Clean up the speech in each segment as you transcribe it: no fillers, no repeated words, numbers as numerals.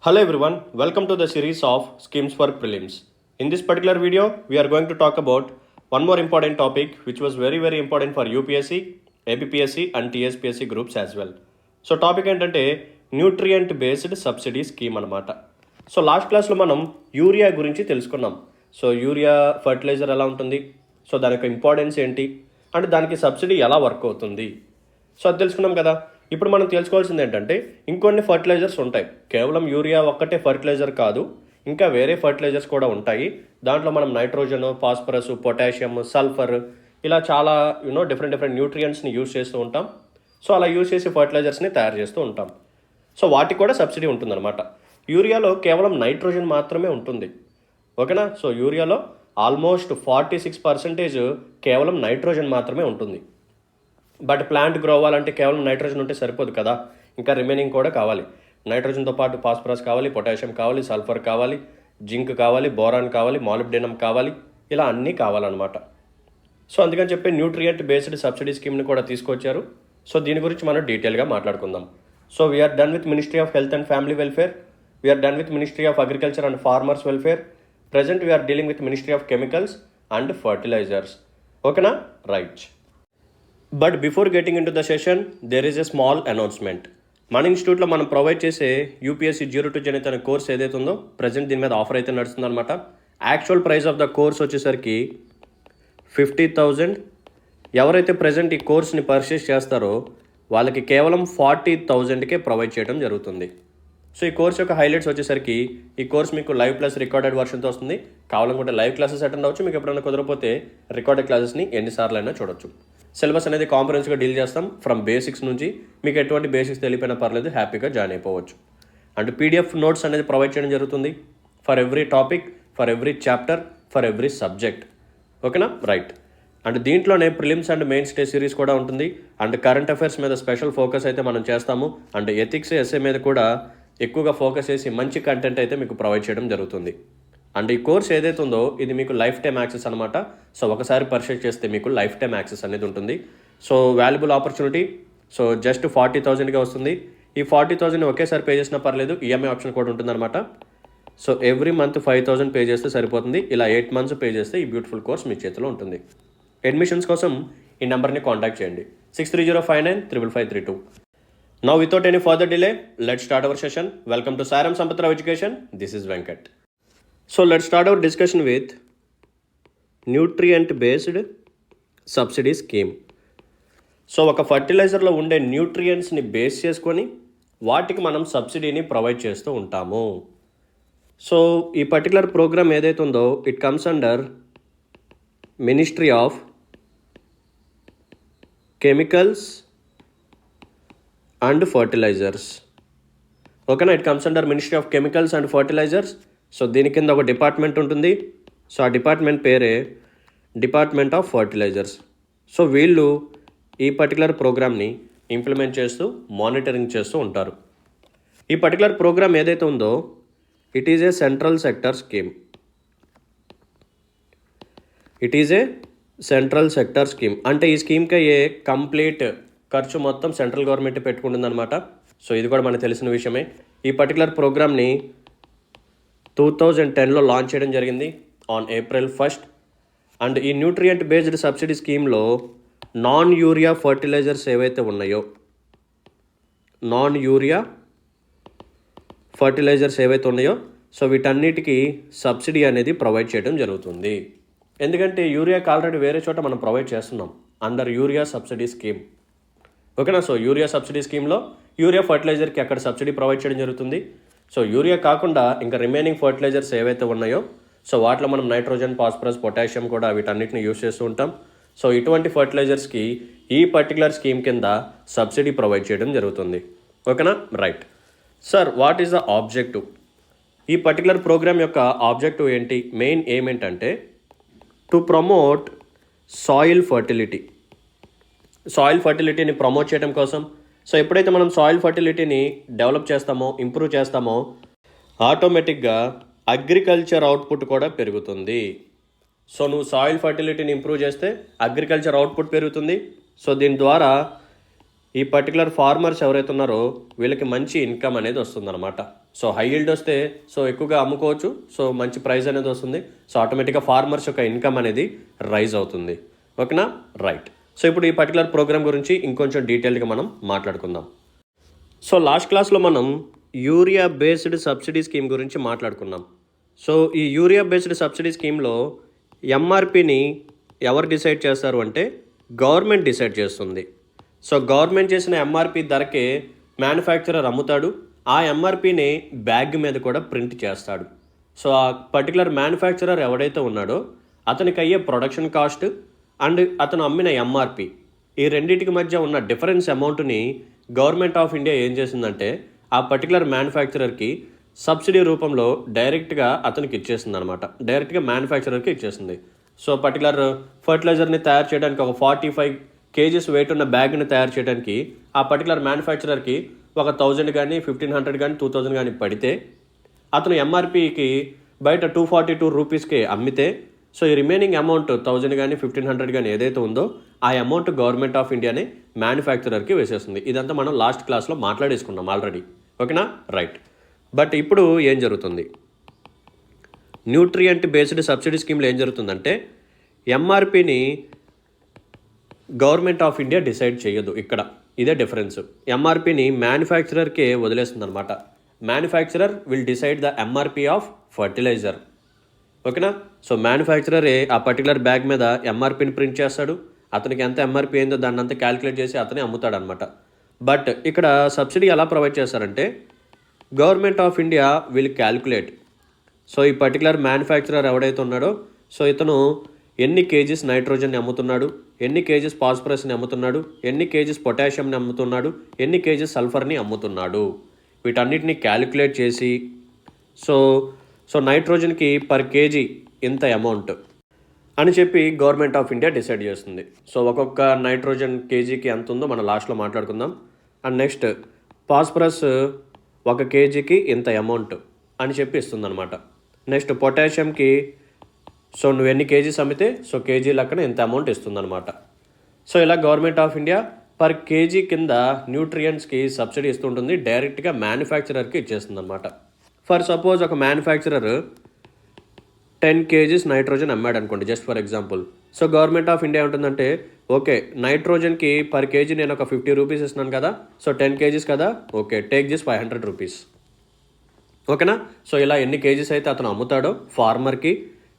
Hello everyone, welcome to the series of Schemes for Prelims. In this particular video, we are going to talk about one more important topic which was very important for UPSC, APPSC and TSPSC groups as well. So topic ఏంటంటే nutrient based subsidy scheme అనమాట. So last క్లాస్లో మనం urea గురించి తెలుసుకున్నాం. So urea fertiliser ఎలా ఉంటుంది, so దాని యొక్క ఇంపార్టెన్స్ ఏంటి అండ్ దానికి సబ్సిడీ ఎలా వర్క్ అవుతుంది, సో అది తెలుసుకున్నాం కదా. ఇప్పుడు మనం తెలుసుకోవాల్సింది ఏంటంటే ఇంకొన్ని ఫర్టిలైజర్స్ ఉంటాయి. కేవలం యూరియా ఒక్కటే ఫర్టిలైజర్ కాదు, ఇంకా వేరే ఫర్టిలైజర్స్ కూడా ఉంటాయి. దాంట్లో మనం నైట్రోజన్, ఫాస్ఫరస్, పొటాషియం, సల్ఫర్ ఇలా చాలా డిఫరెంట్ న్యూట్రియంట్స్ని యూజ్ చేస్తూ ఉంటాం. సో అలా యూజ్ చేసి ఫర్టిలైజర్స్ని తయారు చేస్తూ ఉంటాం. సో వాటికి కూడా సబ్సిడీ ఉంటుందన్నమాట. యూరియాలో కేవలం నైట్రోజన్ మాత్రమే ఉంటుంది, ఓకేనా. సో యూరియాలో ఆల్మోస్ట్ 46% కేవలం నైట్రోజన్ మాత్రమే ఉంటుంది. బట్ ప్లాంట్ గ్రో అవ్వాలంటే కేవలం నైట్రోజన్ ఉంటే సరిపోదు కదా, ఇంకా రిమైనింగ్ కూడా కావాలి. నైట్రోజన్తో పాటు ఫాస్ఫరస్ కావాలి, పొటాషియం కావాలి, సల్ఫర్ కావాలి, జింక్ కావాలి, బోరాన్ కావాలి, మాలిబ్డెనం కావాలి, ఇలా అన్నీ కావాలన్నమాట. సో అందుకని చెప్పి న్యూట్రియంట్ బేస్డ్ సబ్సిడీ స్కీమ్ని కూడా తీసుకొచ్చారు. సో దీని గురించి మనం డీటెయిల్గా మాట్లాడుకుందాం. So we're done with ministry of health and family welfare, we're done with ministry of agriculture and farmers welfare. Present we're dealing with ministry of chemicals and fertilisers, ఓకేనా, right. But before getting into the session there is a small announcement. మన ఇన్స్టిట్యూట్లో మనం provide చేసే UPSC 02 జనిత అనే course ఏదైతే ఉందో present దీని మీద ఆఫర్ అయితే నడుస్తుందన్నమాట. Actual price of the course వచ్చేసరికి 50,000. ఎవరైతే ప్రజెంట్ ఈ కోర్స్ని పర్చేస్ చేస్తారో వాళ్ళకి కేవలం 40,000కే ప్రొవైడ్ చేయడం జరుగుతుంది. సో ఈ కోర్స్ యొక్క హైలైట్స్ వచ్చేసరికి ఈ కోర్స్ మీకు లైవ్ ప్లస్ రికార్డెడ్ వర్షన్తో వస్తుంది. కావాలనుకుంటే లైవ్ క్లాసెస్ అటెండ్ అవ్వచ్చు, మీకు ఎప్పుడైనా కుదరకపోతే రికార్డెడ్ క్లాసెస్ని ఎన్నిసార్లు అయినా చూడొచ్చు. సిలబస్ అనేది కాంప్రహెన్సివ్గా డీల్ చేస్తాం. ఫ్రమ్ బేసిక్స్ నుంచి మీకు ఎటువంటి బేసిక్స్ తెలిపినా పర్లేదు, హ్యాపీగా జాయిన్ అయిపోవచ్చు. అండ్ పీడిఎఫ్ నోట్స్ అనేది ప్రొవైడ్ చేయడం జరుగుతుంది for every topic, for every chapter, for every subject, ఓకేనా, రైట్. అండ్ దీంట్లోనే prelims and mains day series కూడా ఉంటుంది. అండ్ కరెంట్ అఫైర్స్ మీద స్పెషల్ ఫోకస్ అయితే మనం చేస్తాము. అండ్ ఎథిక్స్, ఎస్ఏ మీద కూడా ఎక్కువగా ఫోకస్ చేసి మంచి కంటెంట్ అయితే మీకు ప్రొవైడ్ చేయడం జరుగుతుంది. అండ్ ఈ కోర్స్ ఏదైతే ఉందో ఇది మీకు లైఫ్ టైమ్ యాక్సెస్ అనమాట. సో ఒకసారి పర్చేస్ చేస్తే మీకు లైఫ్ టైమ్ యాక్సెస్ అనేది ఉంటుంది. So valuable opportunity. So just 40,000గా వస్తుంది. ఈ 40,000 ఒకేసారి పే చేసినా పర్లేదు, ఈఎంఐ ఆప్షన్ కూడా ఉంటుందన్నమాట. సో ఎవ్రీ మంత్ 5,000 పే చేస్తే సరిపోతుంది. ఇలా 8 months పే చేస్తే ఈ బ్యూటిఫుల్ కోర్స్ మీ చేతిలో ఉంటుంది. అడ్మిషన్స్ కోసం ఈ నెంబర్ని కాంటాక్ట్ చేయండి, 6305955532. Now without any further delay let's start our session. Welcome to Saaram Sampathrao education. This is Venkat. So let's start our discussion with nutrient based subsidy scheme. So ఒక ఫర్టిలైజర్లో ఉండే న్యూట్రియంట్స్ని బేస్ చేసుకొని వాటికి మనం సబ్సిడీని ప్రొవైడ్ చేస్తూ ఉంటాము. సో ఈ పర్టికులర్ ప్రోగ్రామ్ ఏదైతే ఉందో it comes under ministry of chemicals and fertilisers, ఓకేనా. It comes under ministry of chemicals and fertilisers. So దీని కింద ఒక డిపార్ట్మెంట్ ఉంటుంది. సో ఆ డిపార్ట్మెంట్ పేరే డిపార్ట్మెంట్ ఆఫ్ ఫర్టిలైజర్స్. సో వీళ్ళు ఈ పర్టికులర్ ప్రోగ్రామ్ని ఇంప్లిమెంట్ చేస్తూ మానిటరింగ్ చేస్తూ ఉంటారు. ఈ పర్టికులర్ ప్రోగ్రామ్ ఏదైతే ఉందో it is a central sector scheme. It is a central sector scheme అంటే ఈ స్కీమ్కి అయ్యే కంప్లీట్ ఖర్చు మొత్తం సెంట్రల్ గవర్నమెంట్ పెట్టుకుంటుందన్నమాట. సో ఇది కూడా మనకు తెలిసిన విషయమే. ఈ పర్టికులర్ ప్రోగ్రామ్ని 2010లో లాంచ్ చేయడం జరిగింది ఆన్ April 1st. అండ్ ఈ న్యూట్రియంట్ బేస్డ్ సబ్సిడీ స్కీమ్లో నాన్ యూరియా ఫర్టిలైజర్స్ ఏవైతే ఉన్నాయో, నాన్ యూరియా ఫర్టిలైజర్స్ ఏవైతే ఉన్నాయో సో వీటన్నిటికీ సబ్సిడీ అనేది ప్రొవైడ్ చేయడం జరుగుతుంది. ఎందుకంటే యూరియాకి ఆల్రెడీ వేరే చోట మనం ప్రొవైడ్ చేస్తున్నాం అండర్ యూరియా సబ్సిడీ స్కీమ్, ఓకేనా. సో యూరియా సబ్సిడీ స్కీమ్లో యూరియా ఫర్టిలైజర్కి అక్కడ సబ్సిడీ ప్రొవైడ్ చేయడం జరుగుతుంది. సో యూరియా కాకుండా ఇంకా రిమైనింగ్ ఫర్టిలైజర్స్ ఏవైతే ఉన్నాయో సో వాటిలో మనం నైట్రోజన్, ఫాస్ఫరస్, పొటాషియం కూడా వీటన్నిటిని యూజ్ చేస్తూ ఉంటాం. సో ఇటువంటి ఫర్టిలైజర్స్కి ఈ పర్టికులర్ స్కీమ్ కింద సబ్సిడీ ప్రొవైడ్ చేయడం జరుగుతుంది, ఓకేనా, right. Sir what is the objective? ఈ పర్టికులర్ ప్రోగ్రామ్ యొక్క ఆబ్జెక్టివ్ ఏంటి, మెయిన్ ఎయిమ్ ఏంటంటే to promote soil fertility. Soil ఫర్టిలిటీని ప్రమోట్ చేయడం కోసం. సో ఎప్పుడైతే మనం సాయిల్ ఫర్టిలిటీని డెవలప్ చేస్తామో, ఇంప్రూవ్ చేస్తామో ఆటోమేటిక్గా అగ్రికల్చర్ అవుట్పుట్ కూడా పెరుగుతుంది. సో నువ్వు సాయిల్ ఫర్టిలిటీని ఇంప్రూవ్ చేస్తే అగ్రికల్చర్ అవుట్పుట్ పెరుగుతుంది. సో దీని ద్వారా ఈ పర్టికులర్ ఫార్మర్స్ ఎవరైతే ఉన్నారో వీళ్ళకి మంచి ఇన్కమ్ అనేది వస్తుందన్నమాట. సో హై ఈల్డ్ వస్తే సో ఎక్కువగా అమ్ముకోవచ్చు, సో మంచి ప్రైస్ అనేది వస్తుంది, సో ఆటోమేటిక్గా ఫార్మర్స్ యొక్క ఇన్కమ్ అనేది రైజ్ అవుతుంది. ఓకేనా, రైట్. సో ఇప్పుడు ఈ పర్టికులర్ ప్రోగ్రామ్ గురించి ఇంకొంచెం డీటెయిల్గా మనం మాట్లాడుకుందాం. సో లాస్ట్ క్లాస్లో మనం యూరియా బేస్డ్ సబ్సిడీ స్కీమ్ గురించి మాట్లాడుకున్నాం. సో ఈ యూరియా బేస్డ్ సబ్సిడీ స్కీమ్లో ఎంఆర్పిని ఎవరు డిసైడ్ చేస్తారు అంటే గవర్నమెంట్ డిసైడ్ చేస్తుంది. సో గవర్నమెంట్ చేసిన ఎంఆర్పి ధరకే మ్యానుఫ్యాక్చరర్ అమ్ముతాడు, ఆ ఎంఆర్పిని బ్యాగ్ మీద కూడా ప్రింట్ చేస్తాడు. సో ఆ పర్టికులర్ మ్యానుఫ్యాక్చరర్ ఎవడైతే ఉన్నాడో అతనికి అయ్యే ప్రొడక్షన్ కాస్ట్ అండ్ అతను అమ్మిన ఎంఆర్పి, ఈ రెండింటికి మధ్య ఉన్న డిఫరెన్స్ అమౌంట్ని గవర్నమెంట్ ఆఫ్ ఇండియా ఏం చేసిందంటే ఆ పర్టికులర్ మ్యానుఫ్యాక్చరర్కి సబ్సిడీ రూపంలో డైరెక్ట్గా అతనికి ఇచ్చేసింది అనమాట, డైరెక్ట్గా మ్యానుఫ్యాక్చరర్కి ఇచ్చేసింది. సో పర్టికులర్ ఫర్టిలైజర్ని తయారు చేయడానికి ఒక 45 kgs వెయిట్ ఉన్న బ్యాగ్ని తయారు చేయడానికి ఆ పర్టికులర్ మ్యానుఫ్యాక్చరర్కి ఒక 1000 కానీ 1500 కానీ 2000 కానీ పడితే అతను ఎంఆర్పికి బయట 242 రూపీస్కి అమ్మితే సో ఈ రిమైనింగ్ అమౌంట్ 1000 కానీ 1500 కానీ ఏదైతే ఉందో ఆ అమౌంట్ గవర్నమెంట్ ఆఫ్ ఇండియానే మ్యానుఫ్యాక్చరర్కి వేసేస్తుంది. ఇదంతా మనం లాస్ట్ క్లాస్లో మాట్లాడేసుకున్నాం ఆల్రెడీ. ఓకేనా, రైట్. బట్ ఇప్పుడు ఏం జరుగుతుంది, న్యూట్రియంట్ బేస్డ్ సబ్సిడీ స్కీమ్లో ఏం జరుగుతుందంటే ఎంఆర్పిని గవర్నమెంట్ ఆఫ్ ఇండియా డిసైడ్ చేయదు. ఇక్కడ ఇదే డిఫరెన్స్. ఎంఆర్పిని మ్యానుఫ్యాక్చరర్కే వదిలేస్తుంది అనమాట. Manufacturer will decide the MRP of fertiliser. ఓకేనా, సో మ్యానుఫ్యాక్చరరే ఆ పర్టికులర్ బ్యాగ్ మీద ఎంఆర్పిని ప్రింట్ చేస్తాడు, అతనికి ఎంత ఎంఆర్పి అయిందో దాన్ని అంతా క్యాలిక్యులేట్ చేసి అతనే అమ్ముతాడు అనమాట. బట్ ఇక్కడ సబ్సిడీ ఎలా ప్రొవైడ్ చేస్తారంటే government of India will calculate. So ఈ పర్టికులర్ మ్యానుఫ్యాక్చరర్ ఎవడైతే ఉన్నాడో సో ఇతను ఎన్ని కేజీస్ నైట్రోజన్ని అమ్ముతున్నాడు, ఎన్ని కేజీస్ ఫాస్ఫరస్ని అమ్ముతున్నాడు, ఎన్ని కేజీస్ పొటాషియంని అమ్ముతున్నాడు, ఎన్ని కేజీస్ సల్ఫర్ని అమ్ముతున్నాడు, వీటన్నిటిని క్యాలిక్యులేట్ చేసి సో నైట్రోజన్కి పర్ కేజీ ఇంత అమౌంట్ అని చెప్పి గవర్నమెంట్ ఆఫ్ ఇండియా డిసైడ్ చేస్తుంది. సో ఒక్కొక్క నైట్రోజన్ కేజీకి ఎంత ఉందో మనం లాస్ట్లో మాట్లాడుకుందాం. అండ్ నెక్స్ట్ ఫాస్ఫరస్ 1 kgకి ఇంత అమౌంట్ అని చెప్పి ఇస్తుంది అనమాట. నెక్స్ట్ పొటాషియంకి సో నువ్వు ఎన్ని కేజీస్ అమ్మితే సో కేజీ లెక్కన ఇంత అమౌంట్ ఇస్తుంది అనమాట. సో ఇలా government of India per KG కింద న్యూట్రియంట్స్కి సబ్సిడీ ఇస్తుంటుంది, డైరెక్ట్గా మ్యానుఫ్యాక్చరర్కి ఇచ్చేస్తుంది అనమాట. ఫర్ సపోజ్ ఒక మ్యానుఫ్యాక్చరర్ 10 kgs నైట్రోజన్ అమ్మాడు అనుకోండి, just for example. So government of India ఉంటుందంటే ఓకే నైట్రోజన్కి పర్ కేజీ నేను ఒక 50 రూపీస్ ఇస్తున్నాను కదా, సో 10 kgs కదా, ఓకే టేక్ దిస్ 500 రూపీస్. ఓకేనా, సో ఇలా ఎన్ని కేజీస్ అయితే అతను అమ్ముతాడో ఫార్మర్కి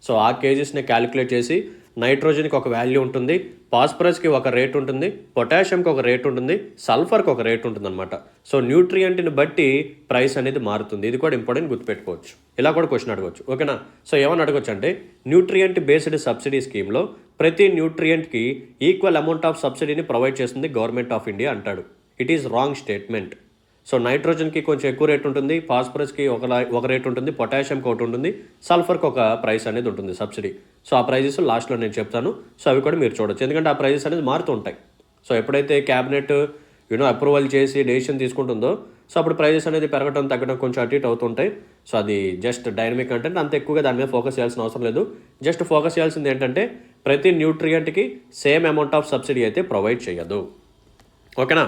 సో ఆ కేజీస్ని క్యాలిక్యులేట్ చేసి నైట్రోజన్కి ఒక వాల్యూ ఉంటుంది, ఫాస్ఫరస్కి ఒక రేట్ ఉంటుంది, పొటాషియంకి ఒక రేట్ ఉంటుంది, సల్ఫర్కి ఒక రేట్ ఉంటుంది అనమాట. సో న్యూట్రియంట్ని బట్టి ప్రైస్ అనేది మారుతుంది. ఇది కూడా ఇంపార్టెంట్, గుర్తుపెట్టుకోవచ్చు. ఇలా కూడా క్వశ్చన్ అడగవచ్చు. ఓకేనా, సో ఏమని అడగవచ్చు అంటే న్యూట్రియంట్ బేస్డ్ సబ్సిడీ స్కీమ్లో ప్రతి న్యూట్రియంట్కి ఈక్వల్ అమౌంట్ ఆఫ్ సబ్సిడీని ప్రొవైడ్ చేస్తుంది గవర్నమెంట్ ఆఫ్ ఇండియా అంటాడు. It is wrong statement. So నైట్రోజన్కి కొంచెం ఎక్కువ రేట్ ఉంటుంది, ఫాస్ఫరస్కి ఒక రేట్ ఉంటుంది, పొటాషియంకి ఒకటి ఉంటుంది, సల్ఫర్కి ఒక ప్రైస్ అనేది ఉంటుంది సబ్సిడీ. సో ఆ ప్రైజెస్ లాస్ట్లో నేను చెప్తాను. సో అవి కూడా మీరు చూడొచ్చు, ఎందుకంటే ఆ ప్రైజెస్ అనేది మారుతూ ఉంటాయి. సో ఎప్పుడైతే క్యాబినెట్ అప్రూవల్ చేసి డెసిషన్ తీసుకుంటుందో సో అప్పుడు ప్రైజెస్ అనేది పెరగడం తగ్గడం కొంచెం అటు ఇటు అవుతుంటాయి. సో అది జస్ట్ డైనమిక్ అంటే అంత ఎక్కువగా దాని మీద ఫోకస్ చేయాల్సిన అవసరం లేదు. జస్ట్ ఫోకస్ చేయాల్సింది ఏంటంటే ప్రతి న్యూట్రియంట్కి సేమ్ అమౌంట్ ఆఫ్ సబ్సిడీ అయితే ప్రొవైడ్ చేయదు. ఓకేనా,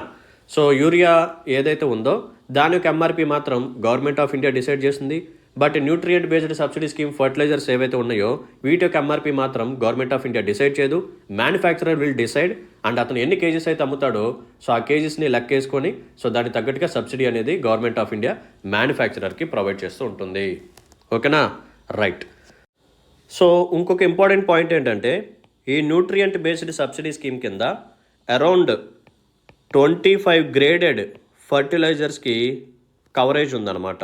సో యూరియా ఏదైతే ఉందో దాని యొక్క ఎంఆర్పి మాత్రం గవర్నమెంట్ ఆఫ్ ఇండియా డిసైడ్ చేస్తుంది. But nutrient based subsidy scheme fertilisers ఏవైతే ఉన్నాయో వీటి యొక్క ఎంఆర్పి మాత్రం గవర్నమెంట్ ఆఫ్ ఇండియా డిసైడ్ చేయదు, మ్యానుఫ్యాక్చరర్ విల్ డిసైడ్. అండ్ అతను ఎన్ని కేజీస్ అయితే అమ్ముతాడో సో ఆ కేజీస్ని లెక్కేసుకొని సో దానికి తగ్గట్టుగా సబ్సిడీ అనేది గవర్నమెంట్ ఆఫ్ ఇండియా మ్యానుఫ్యాక్చరర్కి ప్రొవైడ్ చేస్తూ ఉంటుంది. ఓకేనా, రైట్. సో ఇంకొక ఇంపార్టెంట్ పాయింట్ ఏంటంటే ఈ న్యూట్రియంట్ బేస్డ్ సబ్సిడీ స్కీమ్ కింద అరౌండ్ 25 గ్రేడెడ్ ఫర్టిలైజర్స్కి కవరేజ్ ఉందన్నమాట.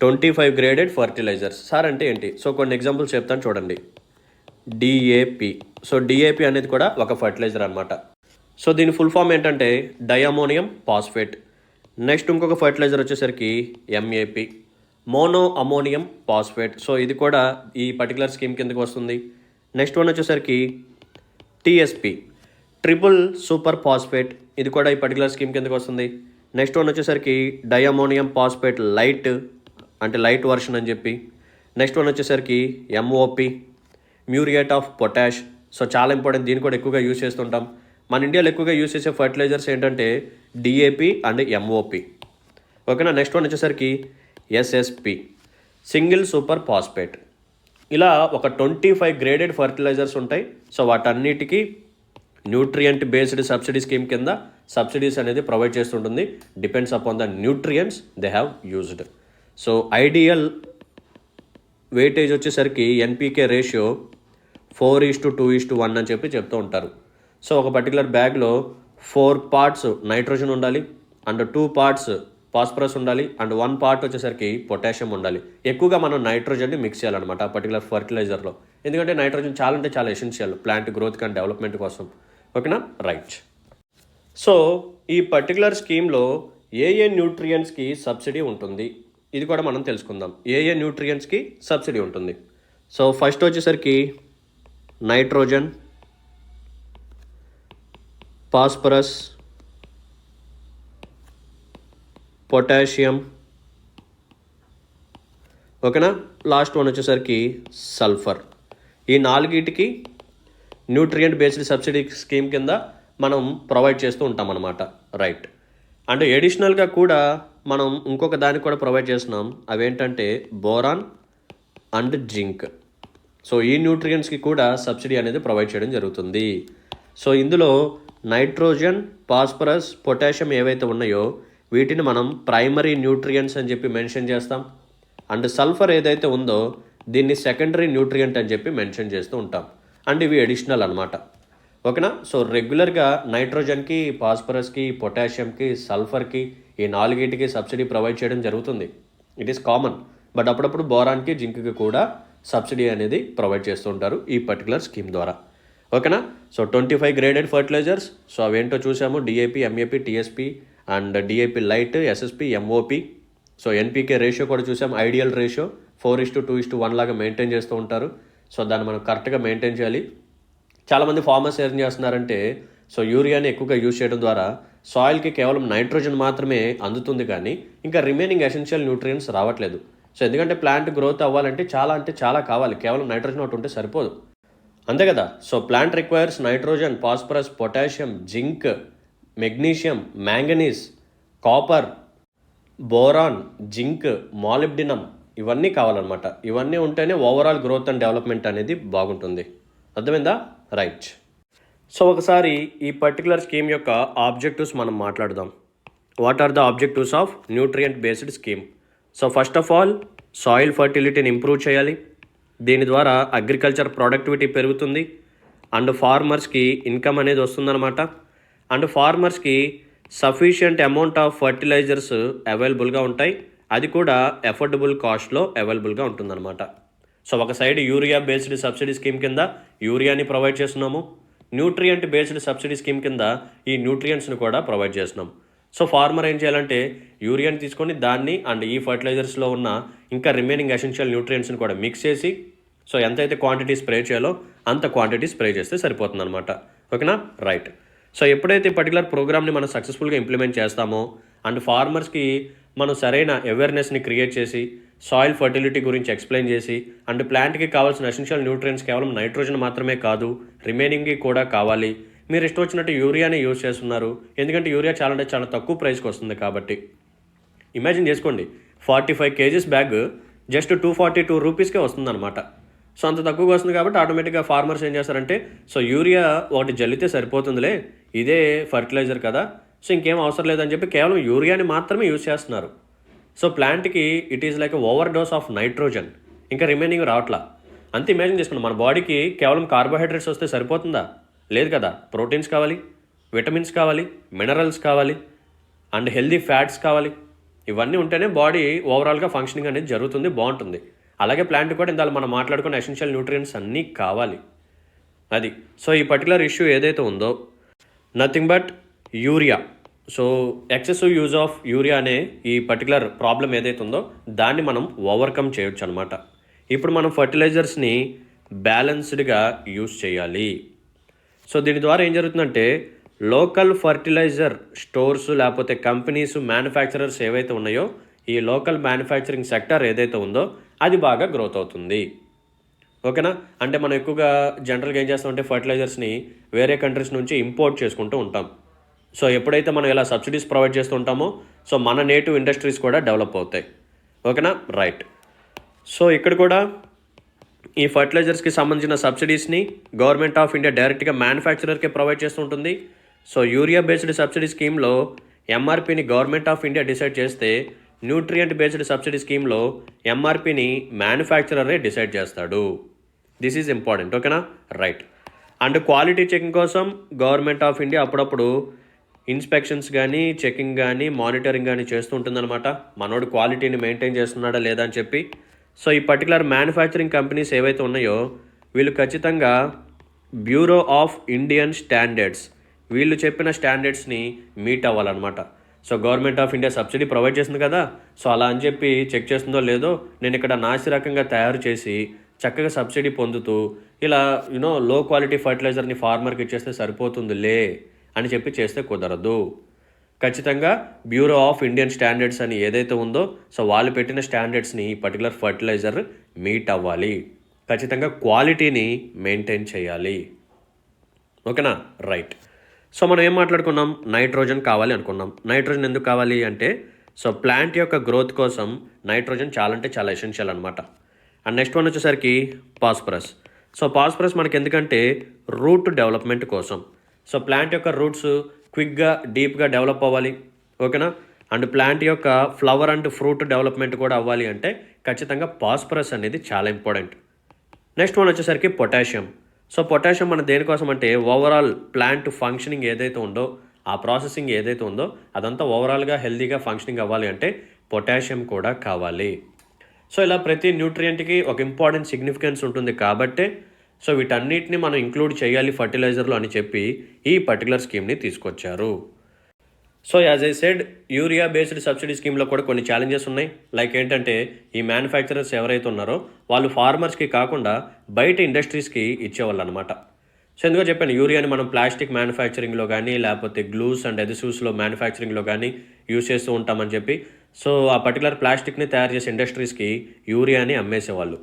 25 గ్రేడెడ్ ఫర్టిలైజర్స్ సార్ అంటే ఏంటి? సో కొన్ని ఎగ్జాంపుల్స్ చెప్తాను చూడండి. డిఏపి. సో డిఏపి అనేది కూడా ఒక ఫర్టిలైజర్ అనమాట. సో దీని ఫుల్ ఫామ్ ఏంటంటే డైఅమోనియం ఫాస్ఫేట్. నెక్స్ట్ ఇంకొక ఫర్టిలైజర్ వచ్చేసరికి MAP, mono ammonium phosphate. So ఇది కూడా ఈ పర్టికులర్ స్కీమ్ కిందకి వస్తుంది. నెక్స్ట్ వన్ వచ్చేసరికి టిఎస్పి, ట్రిపుల్ సూపర్ ఫాస్ఫేట్. ఇది కూడా ఈ పర్టికులర్ స్కీమ్ కిందకి వస్తుంది. నెక్స్ట్ వన్ వచ్చేసరికి డైఅమోనియం ఫాస్ఫేట్ లైట్, అంటే లైట్ వర్షన్ అని చెప్పి. నెక్స్ట్ వన్ వచ్చేసరికి MOP, muriate of potash. So చాలా ఇంపార్టెంట్, దీన్ని కూడా ఎక్కువగా యూజ్ చేస్తుంటాం. మన ఇండియాలో ఎక్కువగా యూజ్ చేసే ఫర్టిలైజర్స్ ఏంటంటే డిఏపి అండ్ ఎంఓపి. ఓకేనా. నెక్స్ట్ వన్ వచ్చేసరికి ఎస్ఎస్పి, సింగిల్ సూపర్ ఫాస్ఫేట్. ఇలా ఒక 25 గ్రేడెడ్ ఫర్టిలైజర్స్ ఉంటాయి. సో వాటన్నిటికీ న్యూట్రియంట్ బేస్డ్ సబ్సిడీ స్కీమ్ కింద సబ్సిడీస్ అనేది ప్రొవైడ్ చేస్తుంటుంది. Depends upon the nutrients they have used. So ideal weightage వచ్చేసరికి ఎన్పికే రేషియో 4:2:1 అని చెప్తూ ఉంటారు. సో ఒక పర్టికులర్ బ్యాగ్లో 4 parts నైట్రోజన్ ఉండాలి, అండ్ 2 parts ఫాస్ఫరస్ ఉండాలి, అండ్ 1 part వచ్చేసరికి పొటాషియం ఉండాలి. ఎక్కువగా మనం నైట్రోజన్ని మిక్స్ చేయాలన్నమాట ఆ పర్టికులర్ ఫర్టిలైజర్లో, ఎందుకంటే నైట్రోజన్ చాలా అంటే చాలా essential plant growth and development కోసం. ఓకేనా, రైట్. సో ఈ పర్టికులర్ స్కీమ్లో ఏ న్యూట్రియంట్స్కి సబ్సిడీ ఉంటుంది ఇది కూడా మనం తెలుసుకుందాం. ఏ న్యూట్రియంట్స్కి సబ్సిడీ ఉంటుంది. సో ఫస్ట్ వచ్చేసరికి నైట్రోజన్, ఫాస్ఫరస్, పొటాషియం. ఓకేనా. లాస్ట్ వన్ వచ్చేసరికి సల్ఫర్. ఈ 4టికి న్యూట్రియంట్ బేస్డ్ సబ్సిడీ స్కీమ్ కింద మనం ప్రొవైడ్ చేస్తూ ఉంటాం అన్నమాట. రైట్. అండ్ ఎడిషనల్గా కూడా మనం ఇంకొక దానికి కూడా ప్రొవైడ్ చేస్తున్నాం. అవేంటంటే బోరాన్ అండ్ జింక్. సో ఈ న్యూట్రియంట్స్కి కూడా సబ్సిడీ అనేది ప్రొవైడ్ చేయడం జరుగుతుంది. సో ఇందులో నైట్రోజన్, ఫాస్ఫరస్, పొటాషియం ఏవైతే ఉన్నాయో వీటిని మనం ప్రైమరీ న్యూట్రియంట్స్ అని చెప్పి మెన్షన్ చేస్తాం. అండ్ సల్ఫర్ ఏదైతే ఉందో దీన్ని సెకండరీ న్యూట్రియంట్ అని చెప్పి మెన్షన్ చేస్తూ ఉంటాం. అండ్ ఇవి ఎడిషనల్ అనమాట. ఓకేనా. సో రెగ్యులర్గా నైట్రోజన్కి, ఫాస్ఫరస్కి, పొటాషియంకి, సల్ఫర్కి ఈ 4టికి సబ్సిడీ ప్రొవైడ్ చేయడం జరుగుతుంది. It is common. బట్ అప్పుడప్పుడు బోరాన్కి, జింక్కి కూడా సబ్సిడీ అనేది ప్రొవైడ్ చేస్తూ ఉంటారు ఈ పర్టికులర్ స్కీమ్ ద్వారా. ఓకేనా. So 25 graded fertilisers. సో అవేంటో చూసాము. DAP, MAP, TSP and DAP lite, SSP, MOP. So NPK ratio కూడా చూసాం. ఐడియల్ రేషియో 4:2:1 లాగా మెయింటైన్ చేస్తూ ఉంటారు. సో దాన్ని మనం కరెక్ట్గా మెయింటైన్ చేయాలి. చాలామంది ఫార్మర్స్ ఏం చేస్తున్నారంటే సో యూరియాని ఎక్కువగా యూజ్ చేయడం ద్వారా సాయిల్కి కేవలం నైట్రోజన్ మాత్రమే అందుతుంది, కానీ ఇంకా రిమైనింగ్ ఎసెన్షియల్ న్యూట్రియంట్స్ రావట్లేదు. సో ఎందుకంటే ప్లాంట్ గ్రోత్ అవ్వాలంటే చాలా కావాలి, కేవలం నైట్రోజన్ ఒకటి ఉంటే సరిపోదు, అంతే కదా. So plant requires nitrogen, phosphorus, potassium, zinc, magnesium, manganese, copper, boron, zinc, molybdenum ఇవన్నీ కావాలన్నమాట. ఇవన్నీ ఉంటేనే ఓవరాల్ గ్రోత్ అండ్ డెవలప్మెంట్ అనేది బాగుంటుంది. అర్థమైందా? రైట్. సో ఒకసారి ఈ పర్టికులర్ స్కీమ్ యొక్క ఆబ్జెక్టివ్స్ మనం మాట్లాడదాం. What are the objectives of nutrient based scheme? So first of all soil ఫర్టిలిటీని ఇంప్రూవ్ చేయాలి. దీని ద్వారా అగ్రికల్చర్ ప్రొడక్టివిటీ పెరుగుతుంది అండ్ ఫార్మర్స్కి ఇన్కమ్ అనేది వస్తుందన్నమాట. అండ్ ఫార్మర్స్కి సఫిషియంట్ అమౌంట్ ఆఫ్ ఫర్టిలైజర్స్ అవైలబుల్గా ఉంటాయి, అది కూడా అఫోర్డబుల్ కాస్ట్లో అవైలబుల్గా ఉంటుందన్నమాట. సో ఒక side urea based subsidy scheme కింద యూరియాని ప్రొవైడ్ చేస్తున్నాము, న్యూట్రియంట్ బేస్డ్ సబ్సిడీ స్కీమ్ కింద ఈ న్యూట్రియంట్స్ని కూడా ప్రొవైడ్ చేస్తున్నాం. సో ఫార్మర్ ఏం చేయాలంటే యూరియాని తీసుకొని దాన్ని అండ్ ఈ ఫర్టిలైజర్స్లో ఉన్న ఇంకా రిమైనింగ్ ఎసెన్షియల్ న్యూట్రియంట్స్ని కూడా మిక్స్ చేసి సో ఎంతైతే క్వాంటిటీ స్ప్రే చేయాలో అంత క్వాంటిటీ స్ప్రే చేస్తే సరిపోతుంది అనమాట. ఓకేనా, రైట్. సో ఎప్పుడైతే పర్టికులర్ ప్రోగ్రామ్ని మనం సక్సెస్ఫుల్గా ఇంప్లిమెంట్ చేస్తామో అండ్ ఫార్మర్స్కి మనం సరైన అవేర్నెస్ని క్రియేట్ చేసి సాయిల్ ఫర్టిలిటీ గురించి ఎక్స్ప్లెయిన్ చేసి అండ్ ప్లాంట్కి కావాల్సిన ఎసెన్షియల్ న్యూట్రియంట్స్ కేవలం నైట్రోజన్ మాత్రమే కాదు, రిమైనింగ్కి కూడా కావాలి. మీరు ఇష్టం వచ్చినట్టు యూరియాని యూజ్ చేస్తున్నారు, ఎందుకంటే యూరియా చాలా అంటే చాలా తక్కువ ప్రైస్కి వస్తుంది కాబట్టి. ఇమాజిన్ చేసుకోండి, 45 kgs బ్యాగ్ జస్ట్ 242 రూపీస్కే వస్తుందన్నమాట. సో అంత తక్కువగా వస్తుంది కాబట్టి ఆటోమేటిక్గా ఫార్మర్స్ ఏం చేస్తారంటే సో యూరియా ఒకటి జల్లితే సరిపోతుందిలే, ఇదే ఫర్టిలైజర్ కదా, సో ఇంకేం అవసరం లేదని చెప్పి కేవలం యూరియాని మాత్రమే యూజ్ చేస్తున్నారు. సో ప్లాంట్కి it is like over dose of nitrogen, ఇంకా రిమైనింగ్ రావట్లా. అంతే ఇమాజిన్ చేసుకోండి, మన బాడీకి కేవలం కార్బోహైడ్రేట్స్ వస్తే సరిపోతుందా? లేదు కదా. ప్రోటీన్స్ కావాలి, విటమిన్స్ కావాలి, మినరల్స్ కావాలి అండ్ హెల్దీ ఫ్యాట్స్ కావాలి. ఇవన్నీ ఉంటేనే బాడీ ఓవరాల్గా ఫంక్షనింగ్ అనేది జరుగుతుంది, బాగుంటుంది. అలాగే ప్లాంట్ కూడా ఇందాక మనం మాట్లాడుకున్న ఎసెన్షియల్ న్యూట్రియంట్స్ అన్నీ కావాలి. అది సో ఈ పర్టికులర్ ఇష్యూ ఏదైతే ఉందో nothing but urea. So excessive use of urea అనే ఈ పర్టికులర్ ప్రాబ్లం ఏదైతే ఉందో దాన్ని మనం ఓవర్కమ్ చేయొచ్చు అనమాట. ఇప్పుడు మనం ఫర్టిలైజర్స్ని బ్యాలెన్స్డ్గా యూజ్ చేయాలి. సో దీని ద్వారా ఏం జరుగుతుందంటే లోకల్ ఫర్టిలైజర్ స్టోర్స్ లేకపోతే కంపెనీస్, మ్యానుఫ్యాక్చరర్స్ ఏవైతే ఉన్నాయో ఈ లోకల్ మ్యానుఫ్యాక్చరింగ్ సెక్టర్ ఏదైతే ఉందో అది బాగా గ్రోత్ అవుతుంది. ఓకేనా. అంటే మనం ఎక్కువగా జనరల్గా ఏం చేస్తామంటే ఫర్టిలైజర్స్ని వేరే కంట్రీస్ నుంచి ఇంపోర్ట్ చేసుకుంటూ ఉంటాం. సో ఎప్పుడైతే మనం ఇలా సబ్సిడీస్ ప్రొవైడ్ చేస్తుంటామో సో మన నేటివ్ ఇండస్ట్రీస్ కూడా డెవలప్ అవుతాయి. ఓకేనా, రైట్. సో ఇక్కడ కూడా ఈ ఫర్టిలైజర్స్కి సంబంధించిన సబ్సిడీస్ని గవర్నమెంట్ ఆఫ్ ఇండియా డైరెక్ట్గా మ్యానుఫ్యాక్చరర్కే ప్రొవైడ్ చేస్తుంటుంది. సో యూరియా బేస్డ్ సబ్సిడీ స్కీమ్లో ఎంఆర్పిని గవర్నమెంట్ ఆఫ్ ఇండియా డిసైడ్ చేస్తే న్యూట్రియంట్ బేస్డ్ సబ్సిడీ స్కీమ్లో ఎంఆర్పిని మ్యానుఫ్యాక్చరరే డిసైడ్ చేస్తాడు. This is important. ఓకేనా, రైట్. అండ్ క్వాలిటీ చెకింగ్ కోసం గవర్నమెంట్ ఆఫ్ ఇండియా అప్పుడప్పుడు ఇన్స్పెక్షన్స్ కానీ చెకింగ్ కానీ మానిటరింగ్ కానీ చేస్తూ ఉంటుందన్నమాట, మనోడు క్వాలిటీని మెయింటైన్ చేస్తున్నాడా లేదా అని చెప్పి. సో ఈ పర్టికులర్ మ్యానుఫ్యాక్చరింగ్ కంపెనీస్ ఏవైతే ఉన్నాయో వీళ్ళు ఖచ్చితంగా బ్యూరో ఆఫ్ ఇండియన్ స్టాండర్డ్స్ వీళ్ళు చెప్పిన స్టాండర్డ్స్ని మీట్ అవ్వాలన్నమాట. So government of India subsidy provide చేస్తుంది కదా, సో అలా అని చెప్పి చెక్ చేస్తుందో లేదో, నేను ఇక్కడ నాసి రకంగా తయారు చేసి చక్కగా సబ్సిడీ పొందుతూ ఇలా లో క్వాలిటీ ఫర్టిలైజర్ని ఫార్మర్కి ఇచ్చేస్తే సరిపోతుందిలే అని చెప్పి చేస్తే కుదరదు. ఖచ్చితంగా బ్యూరో ఆఫ్ ఇండియన్ స్టాండర్డ్స్ అని ఏదైతే ఉందో సో వాళ్ళు పెట్టిన స్టాండర్డ్స్ని ఈ పర్టికులర్ ఫర్టిలైజర్ మీట్ అవ్వాలి. ఖచ్చితంగా క్వాలిటీని మెయింటైన్ చేయాలి. ఓకేనా, రైట్. సో మనం ఏం మాట్లాడుకున్నాం, నైట్రోజన్ కావాలి అనుకున్నాం. నైట్రోజన్ ఎందుకు కావాలి అంటే సో ప్లాంట్ యొక్క గ్రోత్ కోసం నైట్రోజన్ చాలా అంటే చాలా ఎసెన్షియల్ అనమాట. అండ్ నెక్స్ట్ వన్ వచ్చేసరికి పాస్పరస్. సో పాస్పరస్ మనకి ఎందుకంటే రూట్ డెవలప్మెంట్ కోసం. సో ప్లాంట్ యొక్క రూట్స్ క్విక్గా డీప్గా డెవలప్ అవ్వాలి. ఓకేనా, అండ్ ప్లాంట్ యొక్క ఫ్లవర్ అండ్ ఫ్రూట్ డెవలప్మెంట్ కూడా అవ్వాలి అంటే ఖచ్చితంగా పాస్పరస్ అనేది చాలా ఇంపార్టెంట్. నెక్స్ట్ వన్ వచ్చేసరికి పొటాషియం. సో పొటాషియం మన దేనికోసం అంటే ఓవరాల్ ప్లాంట్ ఫంక్షనింగ్ ఏదైతే ఉందో ఆ ప్రాసెసింగ్ ఏదైతే ఉందో అదంతా ఓవరాల్గా హెల్తీగా ఫంక్షనింగ్ అవ్వాలి అంటే పొటాషియం కూడా కావాలి. సో ఇలా ప్రతి న్యూట్రియంట్కి ఒక ఇంపార్టెంట్ సిగ్నిఫికెన్స్ ఉంటుంది కాబట్టే సో వీటన్నిటిని మనం ఇంక్లూడ్ చేయాలి ఫర్టిలైజర్లో అని చెప్పి ఈ పర్టికులర్ స్కీమ్ని తీసుకొచ్చారు. So as I said urea based subsidy స్కీమ్లో కూడా కొన్ని ఛాలెంజెస్ ఉన్నాయి. లైక్ ఏంటంటే ఈ మ్యానుఫ్యాక్చరర్స్ ఎవరైతే ఉన్నారో వాళ్ళు ఫార్మర్స్కి కాకుండా బయట ఇండస్ట్రీస్కి ఇచ్చేవాళ్ళు అనమాట. సో ఎందుకో చెప్పాను, యూరియాని మనం ప్లాస్టిక్ మ్యానుఫ్యాక్చరింగ్లో కానీ లేకపోతే గ్లూస్ అండ్ అడిసివ్స్లో మ్యానుఫ్యాక్చరింగ్లో కానీ యూజ్ చేస్తూ ఉంటామని చెప్పి సో ఆ పర్టికులర్ ప్లాస్టిక్ని తయారు చేసే ఇండస్ట్రీస్కి యూరియాని అమ్మేసేవాళ్ళు.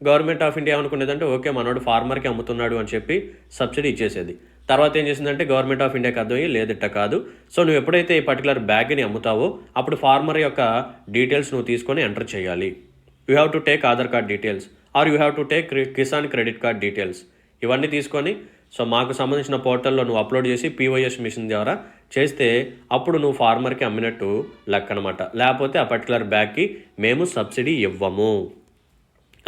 గవర్నమెంట్ ఆఫ్ ఇండియా అనుకునేదంటే ఓకే మనోడు ఫార్మర్కి అమ్ముతున్నాడు అని చెప్పి సబ్సిడీ ఇచ్చేసేది. తర్వాత ఏం చేసిందంటే గవర్నమెంట్ ఆఫ్ ఇండియాకి అర్థమయ్యి లేదిట్ట కాదు, సో నువ్వు ఎప్పుడైతే ఈ పర్టికులర్ బ్యాగ్ని అమ్ముతావో అప్పుడు ఫార్మర్ యొక్క డీటెయిల్స్ నువ్వు తీసుకొని ఎంటర్ చేయాలి. You have to take Aadhaar card details or you have to take Kisan credit card details. ఇవన్నీ తీసుకొని సో మాకు సంబంధించిన పోర్టల్లో నువ్వు అప్లోడ్ చేసి పీఓఎస్ మిషన్ ద్వారా చేస్తే అప్పుడు నువ్వు ఫార్మర్కి అమ్మినట్టు లెక్క అనమాట. లేకపోతే ఆ పర్టికులర్ బ్యాగ్కి మేము సబ్సిడీ ఇవ్వము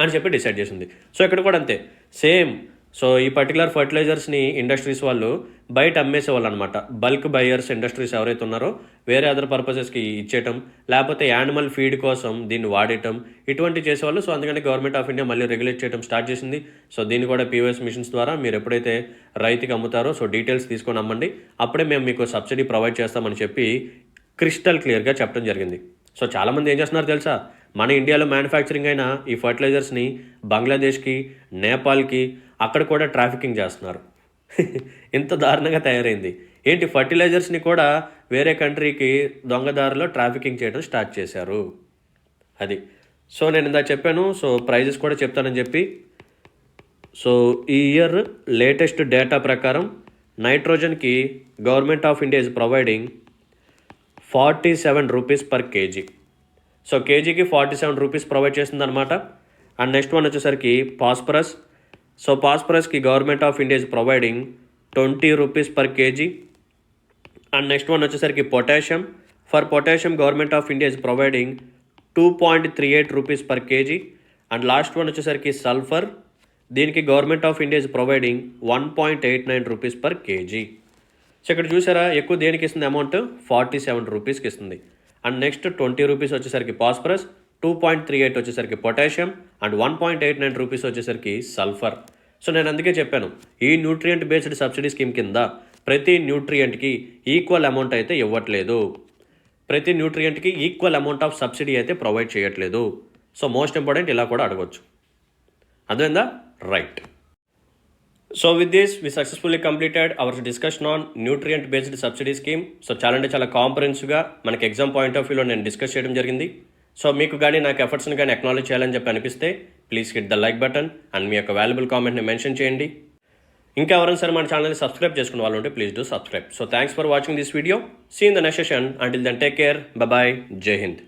అని చెప్పి డిసైడ్ చేసింది. సో ఇక్కడ కూడా అంతే సేమ్. సో ఈ పర్టికులర్ ఫర్టిలైజర్స్ని ఇండస్ట్రీస్ వాళ్ళు బయట అమ్మేసేవాళ్ళు అనమాట. బల్క్ బయర్స్ ఇండస్ట్రీస్ ఎవరైతే ఉన్నారో వేరే అదర్ పర్పసెస్కి ఇచ్చేయటం లేకపోతే యానిమల్ ఫీడ్ కోసం దీన్ని వాడేయటం ఇటువంటి చేసేవాళ్ళు. సో అందుకని గవర్నమెంట్ ఆఫ్ ఇండియా మళ్ళీ రెగ్యులేట్ చేయడం స్టార్ట్ చేసింది. సో దీన్ని కూడా పీఓఎస్ మిషన్స్ ద్వారా మీరు ఎప్పుడైతే రైతుకి అమ్ముతారో సో డీటెయిల్స్ తీసుకొని అమ్మండి, అప్పుడే మేము మీకు సబ్సిడీ ప్రొవైడ్ చేస్తామని చెప్పి క్రిస్టల్ క్లియర్గా చెప్పడం జరిగింది. సో చాలామంది ఏం చేస్తున్నారు తెలుసా, మన ఇండియాలో మ్యానుఫ్యాక్చరింగ్ అయిన ఈ ఫర్టిలైజర్స్ని బంగ్లాదేశ్కి నేపాల్కి అక్కడ కూడా ట్రాఫికింగ్ చేస్తున్నారు. ఇంత దారుణంగా తయారైంది ఏంటి, ఫర్టిలైజర్స్ని కూడా వేరే కంట్రీకి దొంగదారిలో ట్రాఫికింగ్ చేయడం స్టార్ట్ చేశారు. అది సో నేను ఇందా చెప్పాను. సో ప్రైజెస్ కూడా చెప్తానని చెప్పి సో ఈ ఇయర్ లేటెస్ట్ డేటా ప్రకారం నైట్రోజన్కి government of India is providing 47 rupees per kg. So కేజీకి 47 రూపీస్ ప్రొవైడ్ చేస్తుంది అనమాట. అండ్ నెక్స్ట్ వన్ వచ్చేసరికి పాస్పరస్. సో పాస్పరస్కి government of India is providing 20 rupees per kg. And next one వచ్చేసరికి potassium. For potassium government of India is providing 2.38 rupees per kg. And last one వచ్చేసరికి sulphur. దీనికి government of India is providing 1.89 rupees per kg. So ఇక్కడ చూసారా ఎక్కువ దేనికి ఇస్తుంది amount, 47 రూపీస్కి ఇస్తుంది. అండ్ నెక్స్ట్ 20 రూపీస్ వచ్చేసరికి పాస్పరస్, 2.38 వచ్చేసరికి పొటాషియం అండ్ 1.89 రూపీస్ వచ్చేసరికి సల్ఫర్. సో నేను అందుకే చెప్పాను ఈ న్యూట్రియంట్ బేస్డ్ సబ్సిడీ స్కీమ్ కింద ప్రతి న్యూట్రియంట్కి ఈక్వల్ అమౌంట్ అయితే ఇవ్వట్లేదు, ప్రతి న్యూట్రియంట్కి ఈక్వల్ అమౌంట్ ఆఫ్ సబ్సిడీ అయితే ప్రొవైడ్ చేయట్లేదు. సో మోస్ట్ ఇంపార్టెంట్ ఇలా కూడా అడగవచ్చు. అర్థమైందా, right. So with this we successfully completed our discussion on nutrient based subsidy scheme. So చాలా అంటే చాలా కాంప్రహెన్సివ్గా మనకి ఎగ్జామ్ పాయింట్ ఆఫ్ వ్యూలో నేను డిస్కస్ చేయడం జరిగింది. సో మీకు కానీ నాకు ఎఫర్ట్స్ని కానీ అక్నాలెడ్జ్ చేయాలని చెప్పి అనిపిస్తే please hit the like button and మీ యొక్క వాల్యుబుల్ కామెంట్ని మెన్షన్ చేయండి. ఇంకా ఎవరైనా సరే మన ఛానల్ని సబ్స్క్రైబ్ చేసుకున్న వాళ్ళు ఉంటే please do subscribe. So thanks for watching this video. See in the next session. Until then take care. Bye. జై హింద్.